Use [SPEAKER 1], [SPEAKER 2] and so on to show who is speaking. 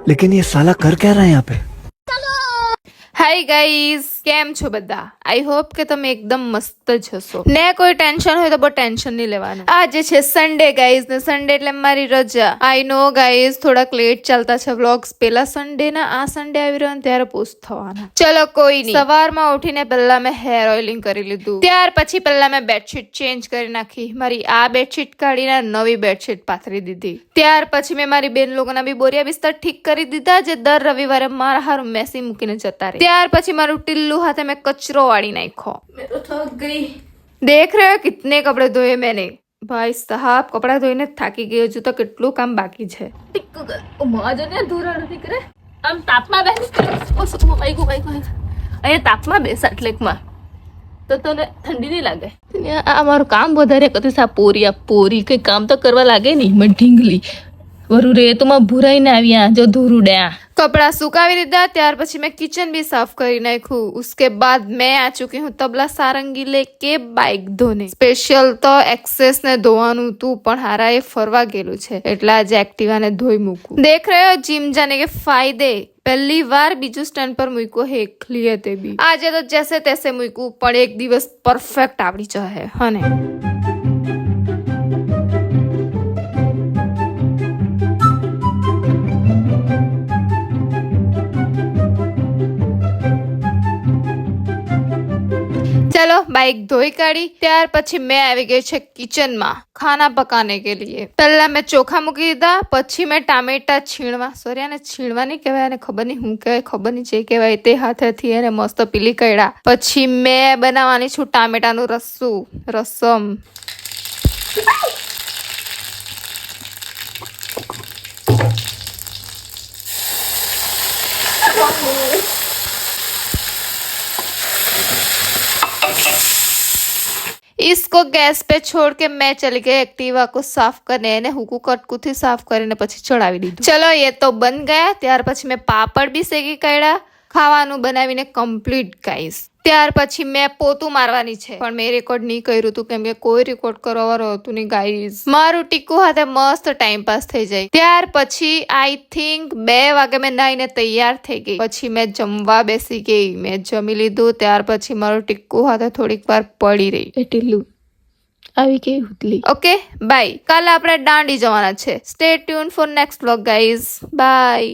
[SPEAKER 1] लेकिन ये साला कर क्या रहा है यहाँ पे?
[SPEAKER 2] હાય ગાઈઝ, કેમ છો બધા? આઈ હોપ કે તમે એકદમ મસ્ત જ હશો ને કોઈ ટેન્શન હોય તો બહુ ટેન્શન નહીં લેવાનું. આજે છે સન્ડે ગાઈઝ, ને સન્ડે એટલે મારી રજા. આઈ નો ગાઈઝ, થોડાક લેટ ચાલતા છે વ્લોગ્સ. પેલા સન્ડે ના આ સન્ડે આવી રહ્યો ને ત્યારે પોસ્ટ થવાના. ચલો કોઈ નહીં. સવારમાં ઉઠીને પહેલા મેં હેર ઓઇલિંગ કરી લીધું. ત્યાર પછી પહેલા મેં બેડશીટ ચેન્જ કરી નાખી. મારી આ બેડશીટ કાઢીને નવી બેડશીટ પાથરી દીધી. ત્યાર પછી મેં મારી બેન લોકોના બી બોરિયા બિસ્તર ઠીક કરી દીધા, જે દર રવિવારે મારા હારું મેસી મૂકીને જતા રહે. ત્યાર પછી મારું ટિલ્લુ હાથે મેં કચરો વાળી નાખ્યો. मैं तो थक गई. देख रहे हो कितने कपड़े धोए मैंने. भाई साहब, कपड़ा धोઈને થાકી ગઈ. હજુ તો કેટલું કામ બાકી છે. માજો ને ધોરા નથી કરે. આમ તાપમાં બેસ. અહીંયા તાપમાં બેસ આટલેકમાં તો તને ઠંડી નહીં લાગે. આ મારું કામ વધારે કદી સા પોરી કઈ કામ તો કરવા લાગે નહીં. મને ઢીંગલી વરુ રે તો માં ભૂરાઈને આવ્યા જો ધૂરુડ્યા. કપડા સુકાવી દીધા. ત્યાર પછી મેં કિચન भी સાફ કરી નાખ્યું. उसके बाद मैं आ चुकी हूँ तबला सारंगी लेके बाइक धोने. સ્પેશિયલ તો એક્સેસ ને ધોવાનું હતું, પણ હારા એ ફરવા ગયેલું છે એટલે આજે એક્ટિવાને ધોઈ મૂકું. દેખ રહે હો જીમ જાને કે ફાયદે. પહેલી વાર બીજું સ્ટેન્ડ પર મૂક્યો હે એકલી હતી બી. આજે તો જैसे तैसे મૂક્યું, પણ એક દિવસ પરફેક્ટ આવડી જશે હને. चलो बाइक धोई काढ़ी. ત્યાર પછી મેં આવી ગઈ છે કિચનમાં ખાના પકાને કે લીએ. પહેલા મેં ચોખા મૂકી દીધા, પછી મેં ટામેટા છીણવા, સોરી આને છીણવા નહીં કહેવાય, અને ખબર નહીં હું કહેવાય, ખબર નહીં જે કહેવાય તે હાથેથી એને મસ્ત પીલી કર્યા. પછી મેં બનાવવાની છું ટામેટાનું રસમ. इसको गैस पे छोड़ के मैं चली गई एक्टिवा को साफ करने. ने हुकू कटकुથી સાફ કરીને પછી ચડાવી દીધું. ચલો ये तो बन गया. ત્યાર પછી મેં પાપડ બી શેકી કાઢ્યા. ખાવાનું બનાવીને કમ્પ્લીટ ગાઈસ. ત્યાર પછી મેં પોતું મારવાની છે, પણ મેં રેકોર્ડ નહીં કર્યું હતું કેમ કે કોઈ રેકોર્ડ કરવા વાળું હતું નહીં ગાઈસ. મારું ટીકુ હાથે મસ્ત ટાઈમ પાસ થઈ જાય. ત્યાર પછી આઈ થિંક 2 વાગે મેં નાઈને તૈયાર થઈ ગઈ. પછી મેં જમવા બેસી ગઈ. મેં જમી લીધું. ત્યાર પછી મારું ટીકુ હાથે થોડીક વાર પડી રહી. એ ટીલ્લુ આવી ગઈ હુતલી. Okay bye. કાલે આપણે દાંડી જવાના છે. Stay tune for next vlog guys. By.